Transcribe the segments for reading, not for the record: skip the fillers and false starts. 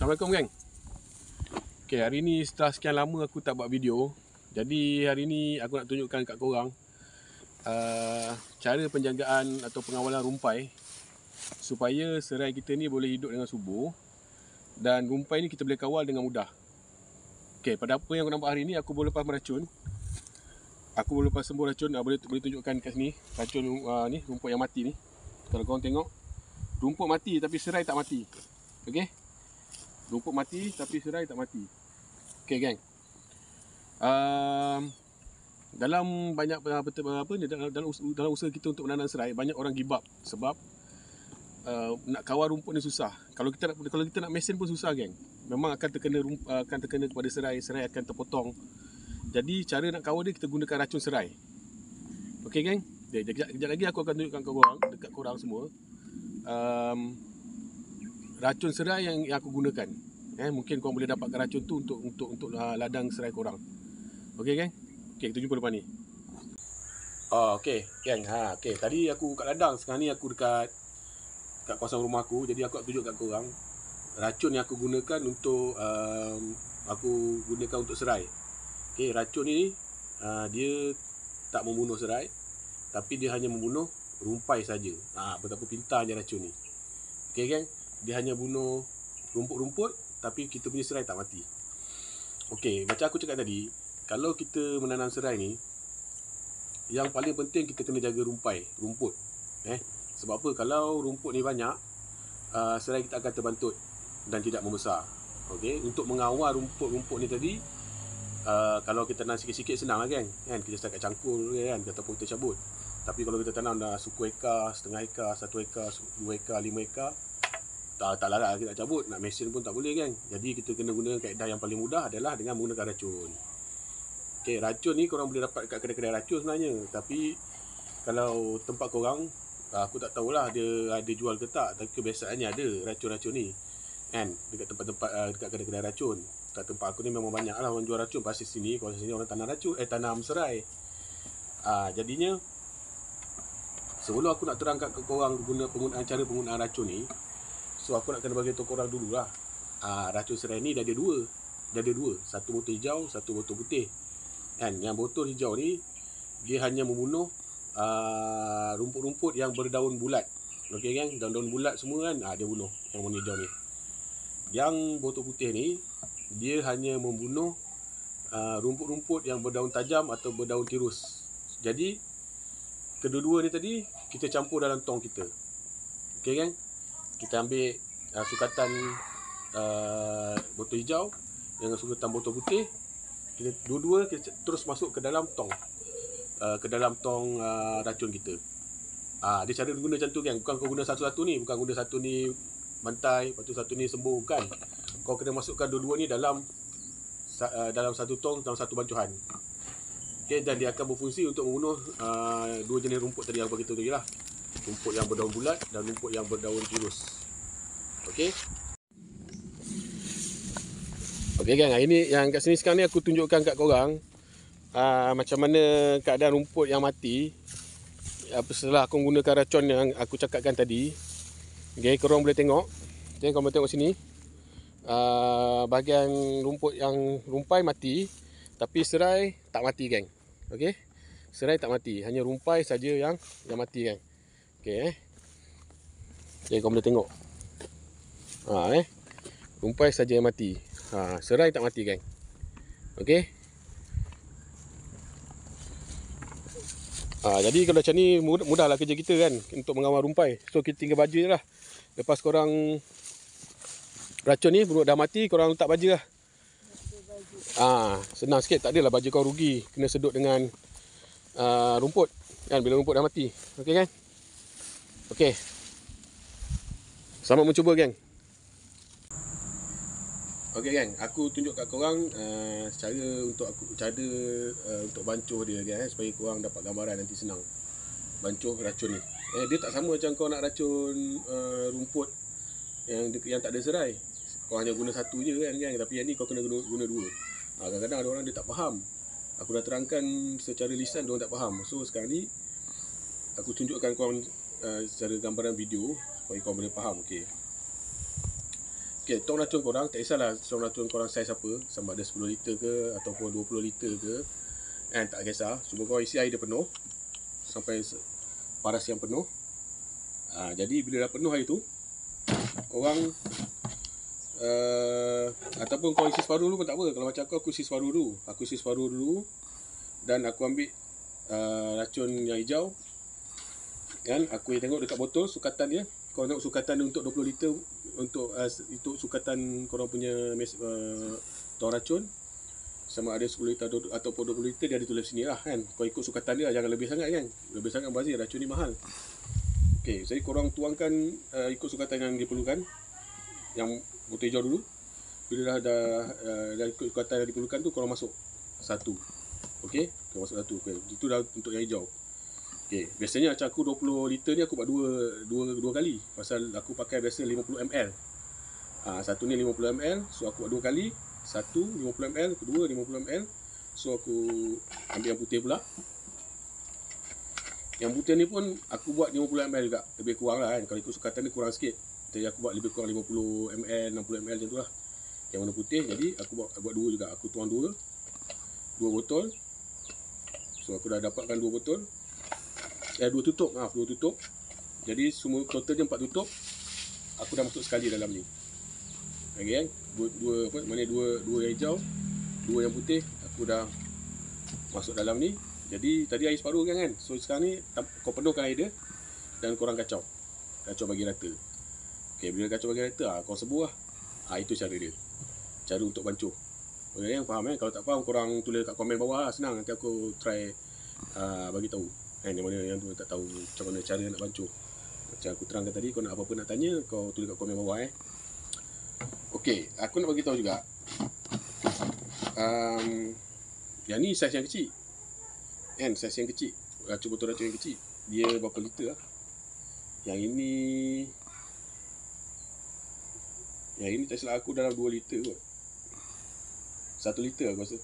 Assalamualaikum geng. Okay, hari ni setelah sekian lama aku tak buat video, jadi hari ni aku nak tunjukkan kat korang cara penjagaan atau pengawalan rumpai supaya serai kita ni boleh hidup dengan subur dan rumpai ni kita boleh kawal dengan mudah. Okay, pada apa yang aku nampak hari ni, aku boleh lepas meracun. Aku boleh lepas sembuh racun. Boleh tunjukkan kat sini racun ni, rumput yang mati ni. Kalau korang tengok, rumput mati tapi serai tak mati. Okay, rumput mati tapi serai tak mati. Okay geng, dalam banyak dalam usaha kita untuk menanam serai, banyak orang give up sebab nak kawal rumput ni susah. Kalau kita nak mesin pun susah geng. Memang akan terkena kepada serai akan terpotong. Jadi cara nak kawal dia, kita gunakan racun serai. Okay geng, kejap lagi aku akan tunjukkan dekat korang semua racun serai yang aku gunakan. Mungkin korang boleh dapatkan racun tu untuk ladang serai korang. Okey geng. Okey, kita jumpa depan ni. Okey geng. Okey, tadi aku kat ladang, sekarang ni aku kat kawasan rumah aku. Jadi aku nak tunjuk kat korang racun yang aku gunakan untuk serai. Okey, racun ni dia tak membunuh serai, tapi dia hanya membunuh rumpai saja. Betapa pintarnya racun ni. Okey geng, dia hanya bunuh rumput-rumput tapi kita punya serai tak mati. Okey, macam aku cakap tadi, kalau kita menanam serai ni, yang paling penting kita kena jaga rumput. Sebab apa? Kalau rumput ni banyak, serai kita akan terbantut dan tidak membesar. Okey, untuk mengawal rumput-rumput ni tadi, kalau kita tanam sikit-sikit senang lah geng. Kita setakat cangkul kan, ataupun kita cabut. Tapi kalau kita tanam dah suku ekar, setengah ekar, 1 ekar, 2 ekar, 5 ekar, tak larat kita nak cabut, nak mesin pun tak boleh kan. Jadi kita kena guna kaedah yang paling mudah adalah dengan menggunakan racun. Okey, racun ni korang boleh dapat kat kedai-kedai racun sebenarnya. Tapi kalau tempat korang, aku tak tahulah dia ada jual ke tak. Tapi kebiasaannya ada racun-racun ni kan, dekat tempat-tempat dekat kedai-kedai racun. Kat tempat aku ni memang banyak lah orang jual racun. Pasti sini, kawasan sini orang tanam racun, tanam serai. Jadinya sebelum aku nak terangkan ke korang cara penggunaan racun ni, so aku nak kena bagi tahu korang dululah. Racun serai ni dia ada dua. Satu botol hijau, satu botol putih. Kan, yang botol hijau ni dia hanya membunuh rumput-rumput yang berdaun bulat. Okey kan, daun-daun bulat semua kan, dia bunuh yang warna hijau ni. Yang botol putih ni dia hanya membunuh rumput-rumput yang berdaun tajam atau berdaun tirus. Jadi kedua-dua ni tadi kita campur dalam tong kita. Okey kan? Kita ambil sukatan botol hijau dengan sukatan botol putih. Dua-dua kita terus masuk ke dalam tong. Racun kita. Dia cara guna macam tu kan. Bukan kau guna satu-satu ni, bukan guna satu ni bantai, lepas tu satu ni sembuh, bukan. Kau kena masukkan dua-dua ni dalam satu tong, dalam satu bancuhan. Okay, dan dia akan berfungsi untuk membunuh dua jenis rumput tadi yang bagi tahu tadi lah. Rumput yang berdaun bulat dan rumput yang berdaun tirus. Okey. Okey gang, ini yang kat sini sekarang ni aku tunjukkan kat korang macam mana keadaan rumput yang mati setelah aku gunakan racun yang aku cakapkan tadi. Okey, korang boleh tengok. Okay, korang boleh tengok sini. Bahagian rumput yang rumpai mati, tapi serai tak mati geng. Okey, serai tak mati, hanya rumpai saja yang mati geng. Okey okay, kau boleh tengok. Rumpai saja yang mati. Serai tak mati geng. Okey. Jadi kalau macam ni mudahlah kerja kita kan untuk mengawal rumpai. So kita tinggal baju je lah. Lepas korang racun ni dah mati, korang letak baju lah. Senang sikit, tak adalah baju kau rugi kena sedut dengan rumput kan bila rumput dah mati. Okey kan? Okey. Selamat mencuba geng. Okey geng, aku tunjuk kat korang cara untuk bancuh dia geng, supaya korang dapat gambaran nanti senang bancuh racun ni. Dia tak sama macam kau nak racun rumput yang tak ada serai. Kau hanya guna satu je kan geng, tapi yang ni kau kena guna dua. Kadang-kadang ada orang dia tak faham. Aku dah terangkan secara lisan, dia orang tak faham. So sekarang ni aku tunjukkan korang secara gambaran video supaya korang boleh faham. Okey. Okay, tong racun korang, tak kisahlah tong racun korang saiz apa, sama ada 10 liter ke ataupun 20 liter ke, tak kisah. Cuma korang isi air dia penuh sampai paras yang penuh. Jadi bila dah penuh air tu, korang ataupun korang isi separuh dulu pun tak apa. Kalau macam aku isi separuh dulu. Aku isi separuh dulu dan aku ambil racun yang hijau. Kan aku tengok dekat botol sukatan dia. Korang tengok sukatan dia untuk 20 liter untuk sukatan korang punya tong racun. Sama ada 10 liter ataupun 20 liter, dia ada tulis sini lah kan. Kau ikut sukatan dia, jangan lebih sangat kan. Lebih sangat bazir, racun ni mahal. Okay, jadi korang tuangkan ikut sukatan yang diperlukan. Yang botol hijau dulu. Bila dah ikut sukatan yang diperlukan tu, korang masuk satu. Okay, korang masuk satu. Okay. Itu dah untuk yang hijau. Okay, biasanya macam aku 20 liter ni aku buat dua kali. Pasal aku pakai biasa 50 ml. Satu ni 50 ml, so aku buat 2 kali. Satu 50 ml, kedua 50 ml. So aku ambil yang putih pula. Yang putih ni pun aku buat 50 ml juga. Lebih kurang lah kan. Kalau ikut sukatan ni kurang sikit. Jadi aku buat lebih kurang 50 ml, 60 ml macam tu lah. Yang warna putih. Jadi aku buat dua juga. Aku tuang dua botol. So aku dah dapatkan 2 botol. 2 tutup, maaf, 2 tutup. Jadi semua total dia 4 tutup. Aku dah masuk sekali dalam ni. Okay kan? Dua yang hijau, 2 yang putih. Aku dah masuk dalam ni. Jadi tadi air separuh kan. So sekarang ni kau penuhkan air dia dan korang kacau bagi rata. Okay, bila kacau bagi rata, kau sebur lah. Itu cara dia. Cara untuk bancuh. Okay, yang faham kan? Kalau tak faham, korang tulis kat komen bawah lah. Senang, nanti aku try bagi tahu. Yang mana yang tu tak tahu macam mana cara nak bancuh. Macam aku terangkan tadi, kau nak apa-apa nak tanya, kau tulis kat komen bawah Okey, aku nak bagi tahu juga. Yang ni saiz yang kecil. Kan, saiz yang kecil. Botol racun yang kecil. Dia berapa liter lah. Yang ini tak silap aku dalam 2 liter kot. 1 liter aku rasa.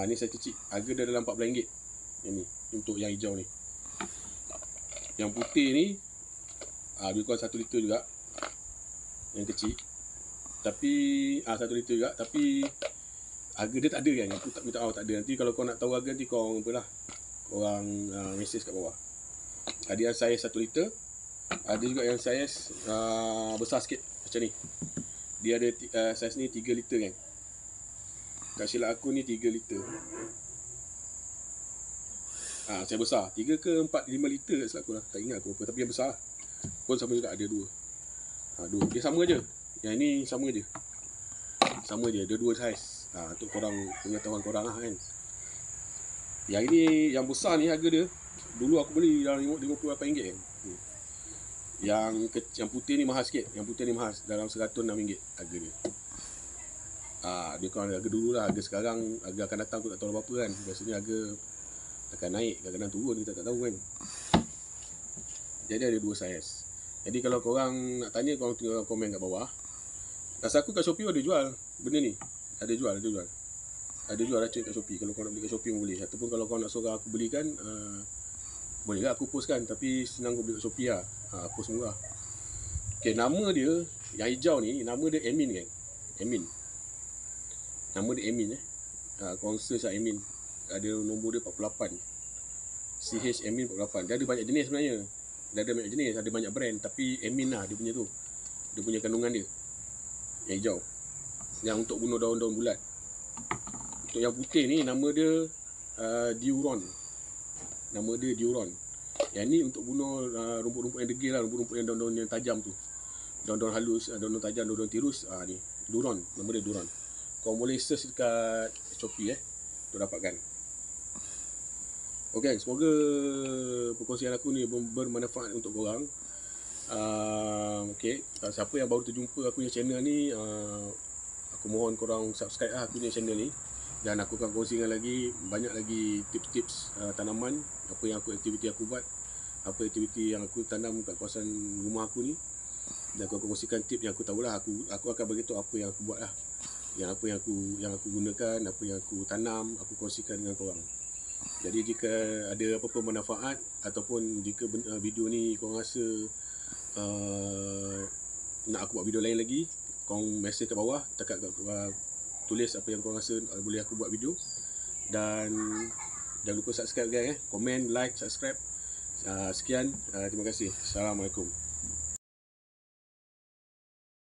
Ni saiz kecil. Harga dia dalam RM14. Yang ni, untuk yang hijau ni. Yang putih ni lebih kurang 1 liter juga. Yang kecil. Tapi 1 liter juga. Tapi harga dia tak ada kan. Aku tak minta tak ada. Nanti kalau kau nak tahu harga, nanti korang apalah, korang message kat bawah. Ada yang saiz 1 liter. Ada juga yang saiz besar sikit. Macam ni. Dia ada saiz ni 3 liter kan. Kat silap aku ni 3 liter. Saiz besar. 3 ke 4, 5 liter kat silap aku lah. Tak ingat aku apa. Tapi yang besar pun sama juga, ada 2. Dia sama je. Yang ni sama je. Sama je. Dia 2 saiz. Untuk korang, pengetahuan korang lah kan. Yang ini, yang besar ni harga dia, dulu aku beli dalam RM58 kan. Yang putih ni mahal sikit. Yang putih ni mahal dalam RM106 harga dia. Dia kan harga dulu lah. Harga sekarang, harga akan datang aku tak tahu apa-apa kan. Biasanya harga akan naik, kadang-kadang turun, kita tak tahu kan. Jadi ada 2 saiz. Jadi kalau korang nak tanya, korang tinggal komen kat bawah. Rasa aku kat Shopee ada jual benda ni. Ada jual racun kat Shopee. Kalau korang nak beli kat Shopee boleh. Ataupun kalau korang nak suruh aku belikan, boleh lah aku postkan. Tapi senang aku beli kat Shopee lah. Post murah. Okay, nama dia yang hijau ni, nama dia Amin kan. Amin. Nama dia Amin korang search lah Amin. Ada nombor dia 48. CH Amin 48. Dia ada banyak jenis sebenarnya. Ada banyak brand. Tapi Amin lah dia punya tu. Dia punya kandungan dia yang hijau. Yang untuk bunuh daun-daun bulat. Untuk yang putih ni, nama dia Diuron. Nama dia Diuron. Yang ni untuk bunuh rumput-rumput yang degil lah. Rumput-rumput yang daun-daun yang tajam tu. Daun-daun halus, daun-daun tajam, daun-daun tirus. Ni Duron. Nama dia Duron. Kau boleh search dekat Shopee untuk dapatkan. Okay, semoga perkongsian aku ni bermanfaat untuk korang. Okay, siapa yang baru terjumpa aku punya channel ni, aku mohon korang subscribe lah aku punya channel ni. Dan aku akan kongsikan lagi banyak lagi tips-tips tanaman. Apa yang aktiviti aku buat, apa aktiviti yang aku tanam kat kawasan rumah aku ni. Dan aku akan kongsikan tip yang aku tahulah. Aku akan beritahu apa yang aku buat lah. Apa yang aku gunakan, apa yang aku tanam, aku kongsikan dengan korang. Jadi jika ada apa-apa manfaat ataupun jika video ni korang rasa nak aku buat video lain lagi, korang mesej kat bawah, tulis apa yang korang rasa boleh aku buat video. Dan jangan lupa subscribe guys, komen, like, subscribe. Sekian, terima kasih. Assalamualaikum.